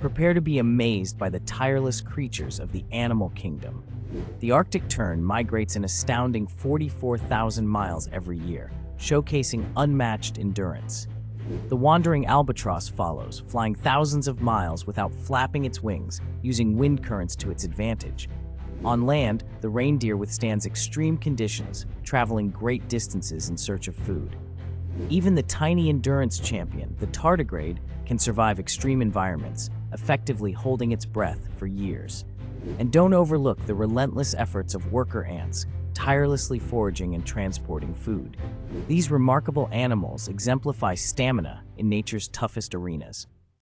Prepare to be amazed by the tireless creatures of the animal kingdom. The Arctic Tern migrates an astounding 44,000 miles every year, showcasing unmatched endurance. The wandering albatross follows, flying thousands of miles without flapping its wings, using wind currents to its advantage. On land, the reindeer withstands extreme conditions, traveling great distances in search of food. Even the tiny endurance champion, the tardigrade, can survive extreme environments, effectively holding its breath for years. And don't overlook the relentless efforts of worker ants, tirelessly foraging and transporting food. These remarkable animals exemplify stamina in nature's toughest arenas.